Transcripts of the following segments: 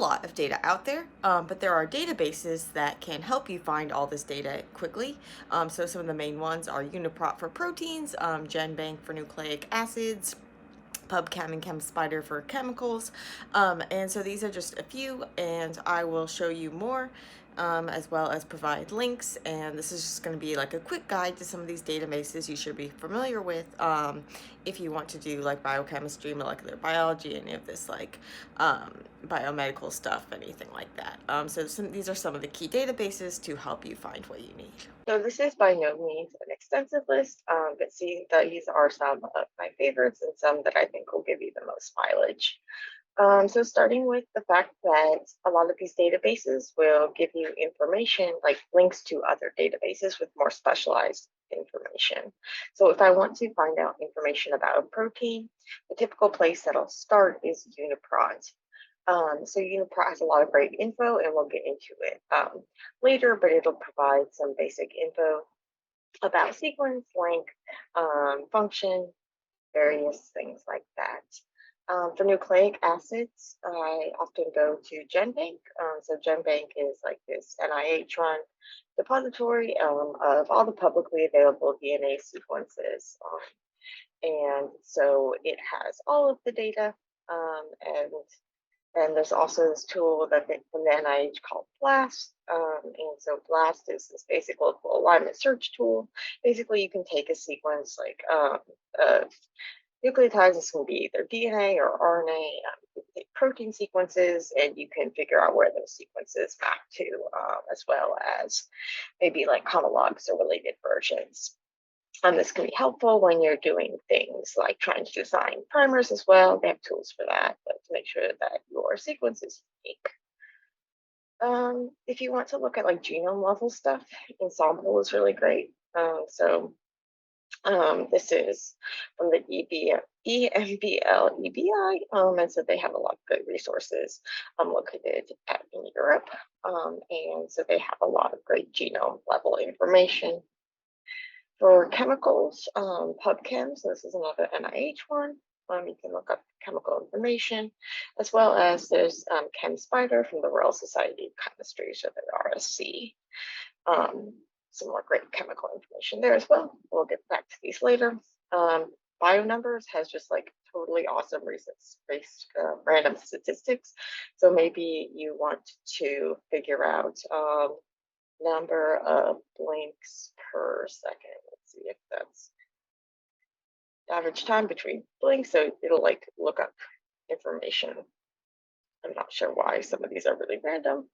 lot of data out there, but there are databases that can help you find all this data quickly. So some of the main ones are Uniprot for proteins, GenBank for nucleic acids, PubChem and ChemSpider for chemicals. And so these are just a few, and I will show you more, as well as provide links. And this is just going to be like a quick guide to some of these databases you should be familiar with, if you want to do like biochemistry, molecular biology, any of this like biomedical stuff, anything like that. So these are some of the key databases to help you find what you need. So this is by no means an extensive list, but see, these are some of my favorites and some that I think will give you the most mileage. So starting with the fact that a lot of these databases will give you information like links to other databases with more specialized information. So if I want to find out information about a protein, the typical place that I'll start is Uniprot. So Uniprot has a lot of great info, and we'll get into it later, but it'll provide some basic info about sequence, length, function, various things like that. For nucleic acids, I often go to GenBank. So GenBank is like this NIH-run depository of all the publicly available DNA sequences. And so it has all of the data, and there's also this tool that from the NIH called BLAST. And so BLAST is this basic local alignment search tool. Basically, you can take a sequence like nucleotides. This can be either DNA or RNA, you can take protein sequences, and you can figure out where those sequences map to, as well as maybe like homologs or related versions. This can be helpful when you're doing things like trying to design primers as well. They have tools for that, but to make sure that your sequence is unique. If you want to look at like genome level stuff, Ensemble is really great. This is from the EMBL EBI, and so they have a lot of good resources located in Europe, and so they have a lot of great genome level information. For chemicals, PubChem, so this is another NIH one. You can look up chemical information, as well as there's ChemSpider from the Royal Society of Chemistry, so the RSC. Some more great chemical information there as well. We'll get back to these later. BioNumbers has just like totally awesome research-based random statistics. So maybe you want to figure out number of blinks per second. Let's see if that's average time between blinks. So it'll like look up information. I'm not sure why some of these are really random,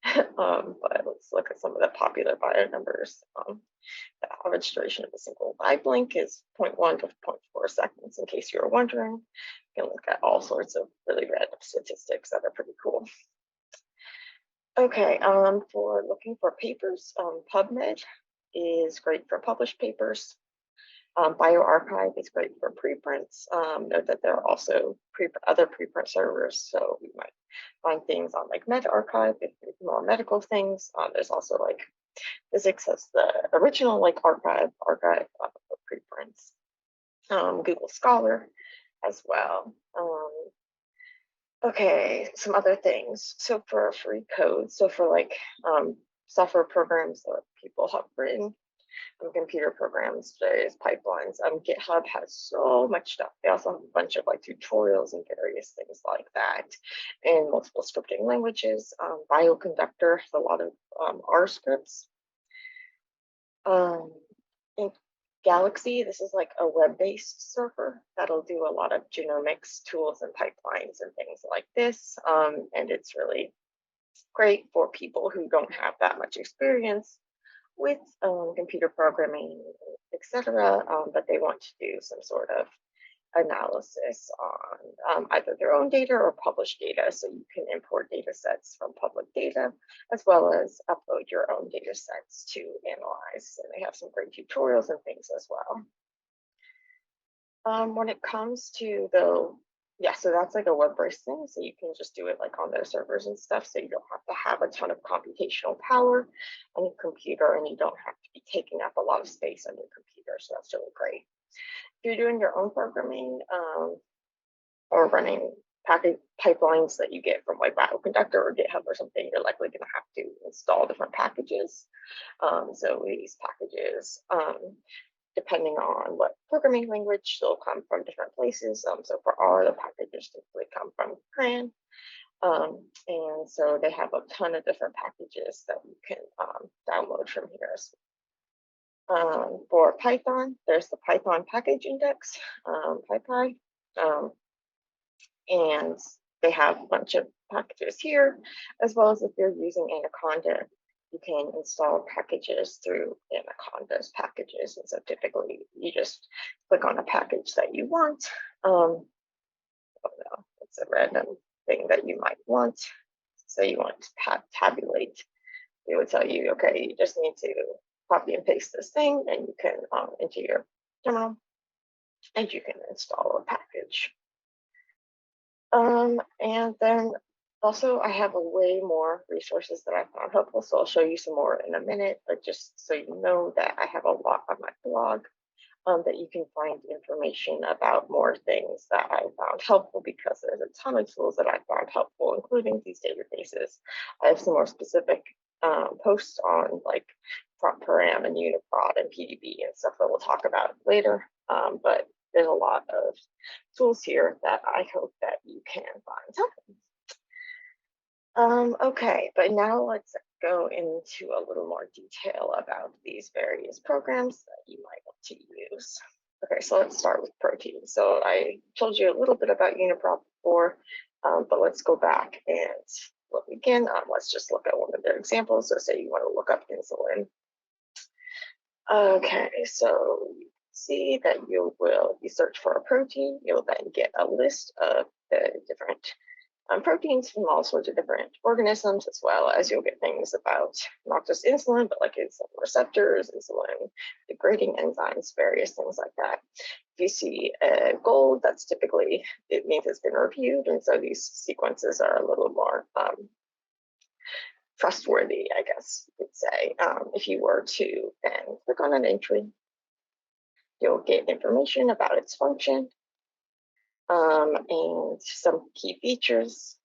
but let's look at some of the popular bio numbers. The average duration of a single eye blink is 0.1 to 0.4 seconds, in case you were wondering. You can look at all sorts of really random statistics that are pretty cool. Okay, for looking for papers, PubMed is great for published papers. BioArchive is great for preprints. Note that there are also other preprint servers, so you might find things on like medRxiv if you more medical things. There's also like physics as the original like archive for preprints. Google Scholar as well. Okay, some other things. So for free code, so for like software programs that people have written, computer programs, various pipelines. GitHub has so much stuff. They also have a bunch of like tutorials and various things like that in multiple scripting languages. Bioconductor has a lot of R scripts. In Galaxy, this is like a web-based server that'll do a lot of genomics tools and pipelines and things like this. And it's really great for people who don't have that much experience with computer programming, etc., but they want to do some sort of analysis on either their own data or published data. So you can import data sets from public data, as well as upload your own data sets to analyze. And they have some great tutorials and things as well. When it comes to so that's like a web-based thing. So you can just do it like on their servers and stuff. So you don't have to have a ton of computational power on your computer, and you don't have to be taking up a lot of space on your computer. So that's really great. If you're doing your own programming or running package pipelines that you get from like Bioconductor or GitHub or something, you're likely going to have to install different packages. So these packages, depending on what programming language, they'll come from different places. So for R, the packages typically come from CRAN. And so they have a ton of different packages that you can download from here. For Python, there's the Python package index, PyPy, and they have a bunch of packages here, as well as if you're using Anaconda, you can install packages through Anaconda's packages. And so typically you just click on a package that you want. Oh no, it's a random thing that you might want. So you want to tabulate. It would tell you, okay, you just need to copy and paste this thing, and you can into your terminal, and you can install a package. And then also I have a way more resources that I found helpful, so I'll show you some more in a minute, but just so you know that I have a lot on my blog that you can find information about more things that I found helpful, because there's a ton of tools that I found helpful, including these databases. I have some more specific posts on like prop param and uniprot and PDB and stuff that we'll talk about later. But there's a lot of tools here that I hope that you can find helpful. Okay, but now let's go into a little more detail about these various programs that you might want to use. Okay, so let's start with proteins. So I told you a little bit about uniprot before, but let's go back and look again. Let's just look at one of their examples. So say you want to look up insulin. Okay, so you see that you search for a protein, you'll then get a list of the different proteins from all sorts of different organisms, as well as you'll get things about not just insulin, but like insulin receptors, insulin degrading enzymes, various things like that. If you see gold, that's typically, it means it's been reviewed, and so these sequences are a little more trustworthy, I guess you could say. If you were to then click on an entry, you'll get information about its function, and some key features,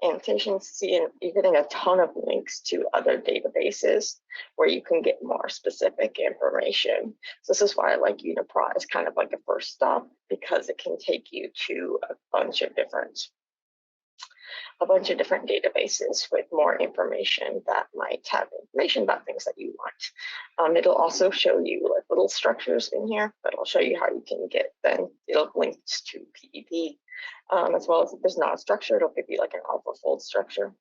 annotations. See, you're getting a ton of links to other databases where you can get more specific information. So this is why I like uniprot as kind of like a first stop, because it can take you to a bunch of different databases with more information that might have information about things that you want. It'll also show you like little structures in here, but it'll show you how you can get then it'll link to PDB, as well as if there's not a structure, it'll give you like an AlphaFold structure.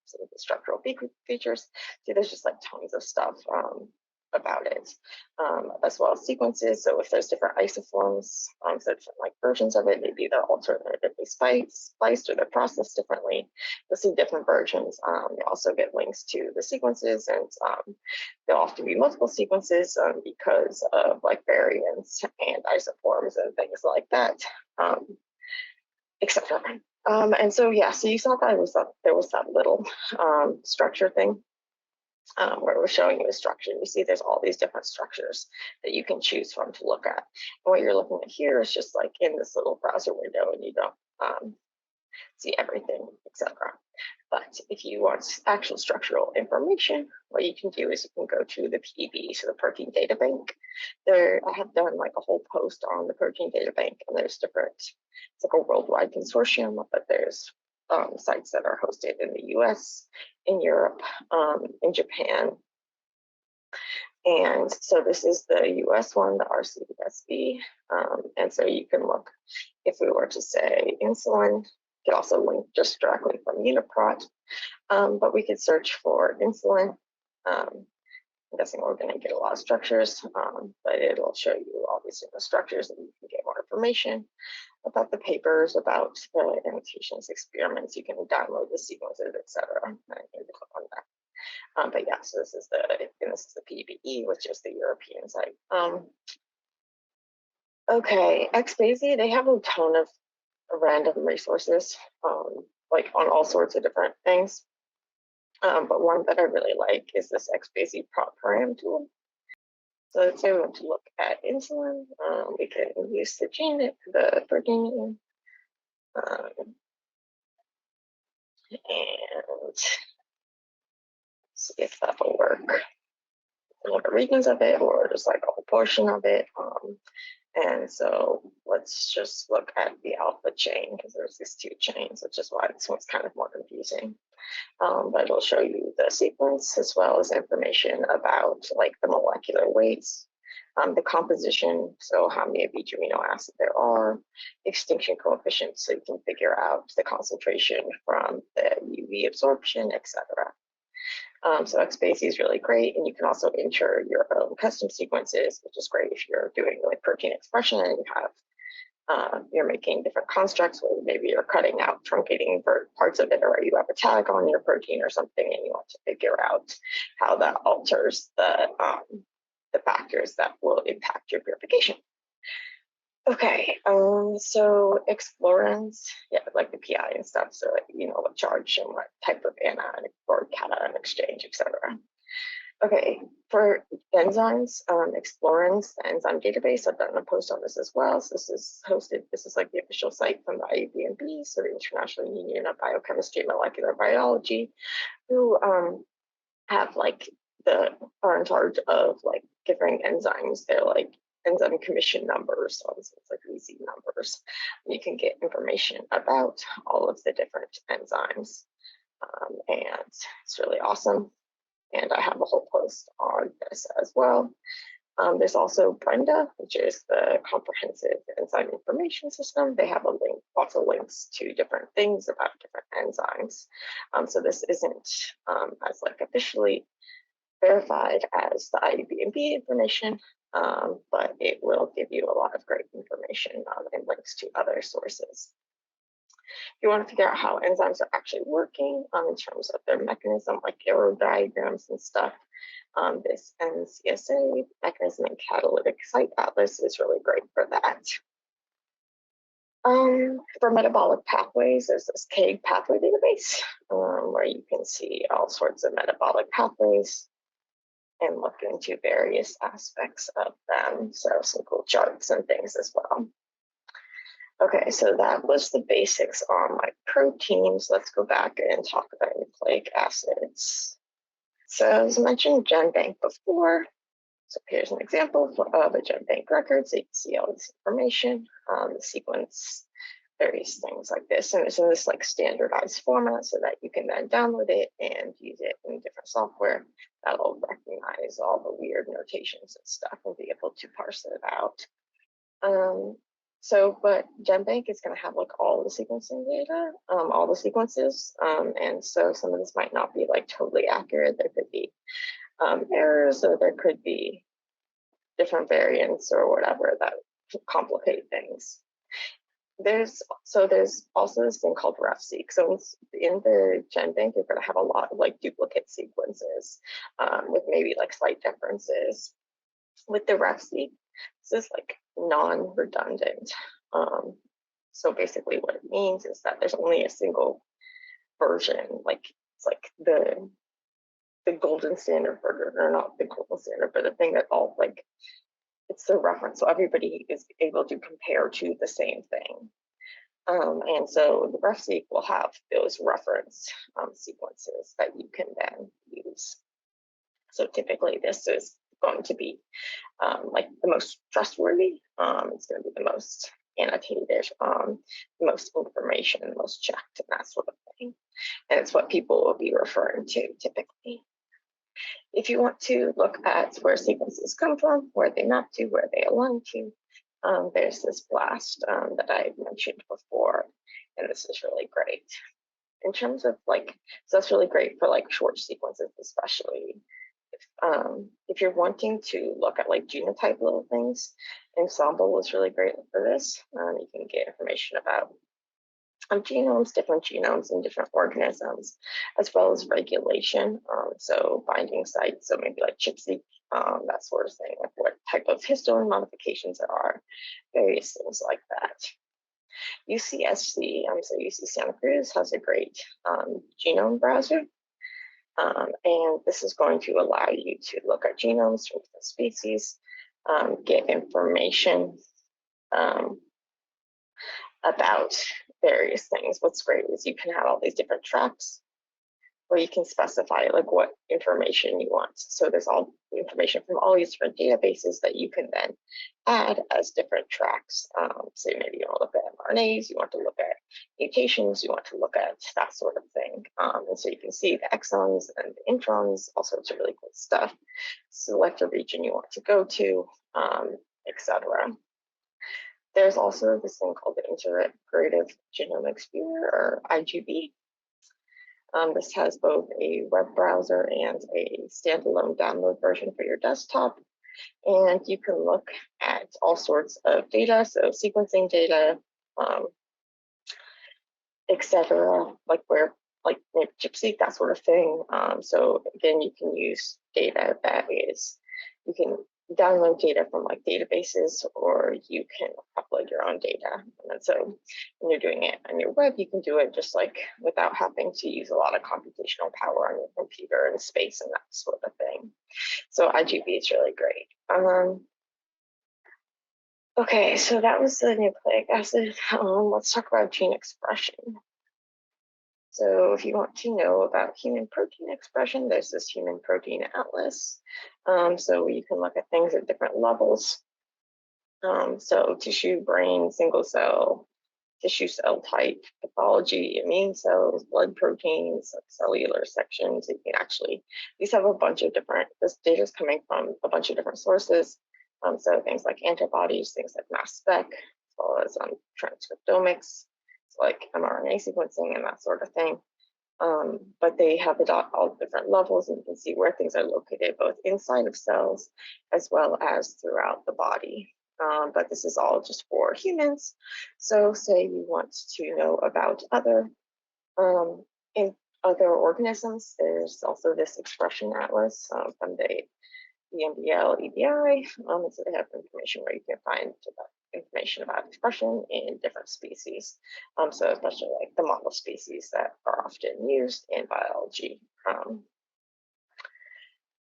Some of the structural features. See, there's just like tons of stuff about it, as well as sequences. So if there's different isoforms, so different like versions of it, maybe they're alternatively spliced or they're processed differently. You'll see different versions. You also get links to the sequences, and there'll often be multiple sequences because of like variants and isoforms and things like that, etc. And so yeah, so you saw that there was that little structure thing. Where it was showing you a structure. You see there's all these different structures that you can choose from to look at. And what you're looking at here is just like in this little browser window, and you don't see everything, etc. But if you want actual structural information, what you can do is you can go to the PDB, so the Protein Data Bank. I have done like a whole post on the Protein Data Bank, and there's different, it's like a worldwide consortium, but there's sites that are hosted in the US, in Europe, in Japan. And so this is the US one, the RCSB. And so you can look, if we were to say insulin, you could also link just directly from uniprot, but we could search for insulin. I'm guessing we're going to get a lot of structures, but it'll show you all these different structures, and you can get more information about the papers, about the annotations, experiments. You can download the sequences, etc. I can click on that. But yeah, so this is the PBE, which is the European site. Okay, XBasy, they have a ton of random resources, like on all sorts of different things. But one that I really like is this XBasy prop param tool. So let's say we want to look at insulin. We can use the protein name. And see if that will work. Look at regions of it or just like a whole portion of it. And so let's just look at the alpha chain because there's these two chains, which is why this one's kind of more confusing. But it'll show you the sequence as well as information about like the molecular weights, the composition, so how many of each amino acid there are, extinction coefficients, so you can figure out the concentration from the UV absorption, etc. So XBase is really great, and you can also enter your own custom sequences, which is great if you're doing like protein expression and you have you're making different constructs where maybe you're cutting out truncating parts of it, or you have a tag on your protein or something, and you want to figure out how that alters the factors that will impact your purification. Okay, so explorins, yeah, like the PI and stuff, so you know what charge and what type of anion or cation exchange, etc. Okay, for enzymes, explorins, the enzyme database, I've done a post on this as well. So this is hosted, this is like the official site from the IUBMB, so the International Union of Biochemistry and Molecular Biology, who have like are in charge of like different enzymes. They're like enzyme commission numbers, so it's like easy numbers. You can get information about all of the different enzymes, and it's really awesome. And I have a whole post on this as well. There's also Brenda, which is the Comprehensive Enzyme Information System. They have a link, lots of links to different things about different enzymes. So this isn't as like officially verified as the IUBMB information, but it will give you a lot of great information and links to other sources. If you want to figure out how enzymes are actually working in terms of their mechanism, like arrow diagrams and stuff, this NCSA mechanism and catalytic site atlas is really great for that. For metabolic pathways, there's this KEGG pathway database where you can see all sorts of metabolic pathways and look into various aspects of them. So some cool charts and things as well. Okay, so that was the basics on my proteins. Let's go back and talk about nucleic acids. So as I mentioned GenBank before, so here's an example of a GenBank record, so you can see all this information, the sequence, various things like this, and it's in this like standardized format so that you can then download it and use it in different software that'll recognize all the weird notations and stuff and be able to parse it out. But GenBank is going to have like all the sequencing data, all the sequences, and so some of this might not be like totally accurate. There could be errors, or there could be different variants or whatever that complicate things. There's also this thing called RefSeq. So in the GenBank, you're going to have a lot of like duplicate sequences with maybe like slight differences. With the RefSeq, this is like non-redundant. So basically what it means is that there's only a single version, like it's like the golden standard version, or not the golden standard, but the thing that all like, it's the reference. So everybody is able to compare to the same thing. And so the RefSeq will have those reference sequences that you can then use. So typically this is going to be like the most trustworthy. It's going to be the most annotated, the most information, the most checked, and that sort of thing. And it's what people will be referring to typically. If you want to look at where sequences come from, where they map to, where they align to, there's this BLAST that I mentioned before, and this is really great. In terms of like, so that's really great for like short sequences, especially if you're wanting to look at like genotype little things. Ensemble is really great for this. You can get information about genomes, different genomes in different organisms, as well as regulation. So binding sites, so maybe like ChIP-seq, that sort of thing, like what type of histone modifications there are, various things like that. UCSC, so UC Santa Cruz has a great genome browser. And this is going to allow you to look at genomes from different species, get information about various things. What's great is you can have all these different tracks where you can specify like what information you want. So there's all the information from all these different databases that you can then add as different tracks. So maybe you want to look at mRNAs, you want to look at mutations, you want to look at that sort of thing. And so you can see the exons and the introns, all sorts of really cool stuff. Select a region you want to go to, etc. There's also this thing called the Integrative Genomics Viewer, or IGV. This has both a web browser and a standalone download version for your desktop. And you can look at all sorts of data, so sequencing data, etc., like maybe ChIP-seq, that sort of thing. So again, you can use data you can download data from like databases, or you can upload your own data. And so when you're doing it on your web, you can do it just like without having to use a lot of computational power on your computer and space and that sort of thing. So IGV is really great. Okay, so that was the nucleic acid. Let's talk about gene expression. So if you want to know about human protein expression, there's this human protein atlas. So you can look at things at different levels. So tissue, brain, single cell, tissue cell type, pathology, immune cells, blood proteins, cellular sections. You can actually, these have a bunch of different, this data is coming from a bunch of different sources. So things like antibodies, things like mass spec, as well as transcriptomics, like mRNA sequencing and that sort of thing. But they have it at all different levels, and you can see where things are located both inside of cells as well as throughout the body. But this is all just for humans. So say you want to know about other in other organisms, there's also this expression atlas from the EMBL, EBI. So they have information where you can find information about expression in different species. So especially like the model species that are often used in biology.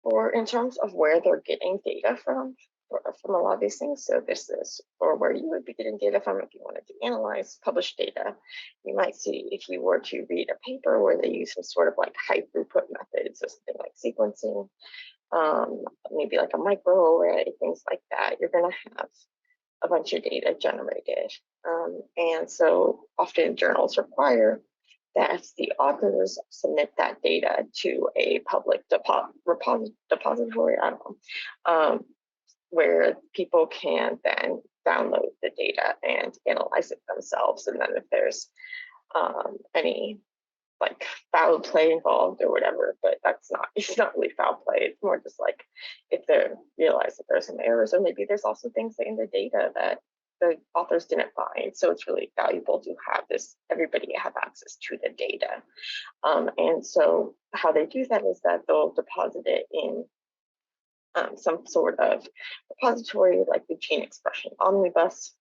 Or in terms of where they're getting data from a lot of these things. So this is, or where you would be getting data from if you wanted to analyze published data. You might see if you were to read a paper where they use some sort of like high throughput method, so something like sequencing, maybe like a microarray, things like that, you're going to have a bunch of data generated. And so often journals require that the authors submit that data to a public depository, I don't know, where people can then download the data and analyze it themselves. And then if there's any like foul play involved or whatever, but it's not really foul play. It's more just like if they realize that there's some errors, or maybe there's also things in the data that the authors didn't find. So it's really valuable to have everybody have access to the data. And so how they do that is that they'll deposit it in some sort of repository like the Gene Expression Omnibus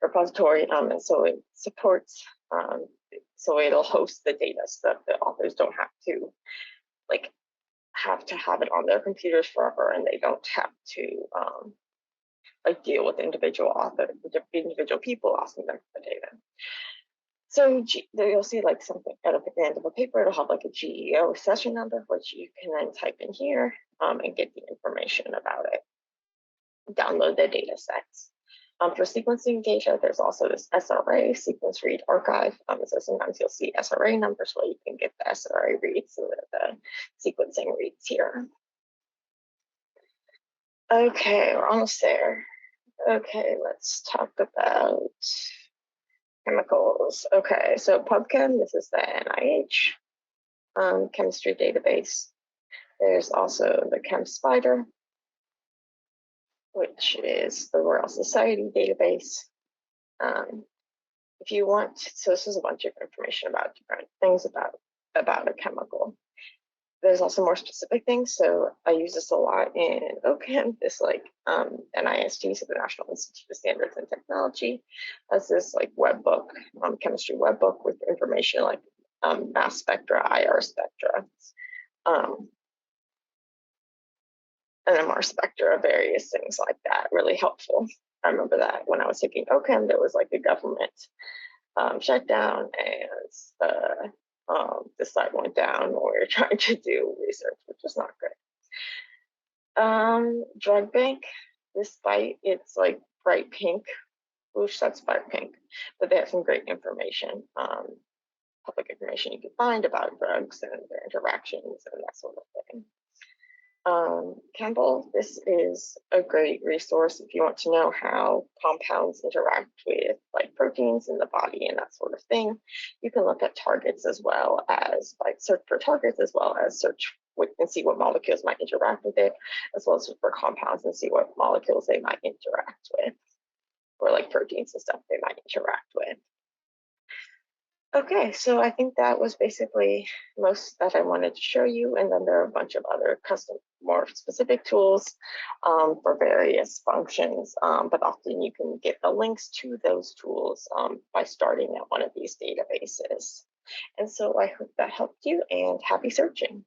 repository. And so it supports so it'll host the data so that the authors don't have to have it on their computers forever, and they don't have to deal with individual people asking them for the data. So you'll see like something at the end of a paper, it'll have like a GEO session number, which you can then type in here and get the information about it. Download the data sets. For sequencing data, there's also this SRA, Sequence Read Archive. So sometimes you'll see SRA numbers where you can get the SRA reads, so the sequencing reads here. Okay, we're almost there. Okay, let's talk about chemicals. Okay, so PubChem, this is the NIH chemistry database. There's also the ChemSpider, which is the Royal Society database. If you want, so this is a bunch of information about different things about a chemical. There's also more specific things. So I use this a lot in OCHEM, this like NIST, so the National Institute of Standards and Technology, has this like web book, chemistry web book with information like mass spectra, IR spectra, NMR spectra, various things like that, really helpful. I remember that when I was taking OCHEM, there was like a government shut down as the site went down or you're trying to do research, which is not good. Drug bank, this site, it's like bright pink. Oosh, that's bright pink, but they have some great information, public information you can find about drugs and their interactions and that sort of thing. Campbell, this is a great resource if you want to know how compounds interact with like proteins in the body and that sort of thing. You can look at targets as well as like search for targets as well as search with and see what molecules might interact with it, as well as look for compounds and see what molecules they might interact with, or like proteins and stuff they might interact with. Okay, so I think that was basically most that I wanted to show you, and then there are a bunch of other custom, more specific tools for various functions, but often you can get the links to those tools by starting at one of these databases. And so I hope that helped you, and happy searching.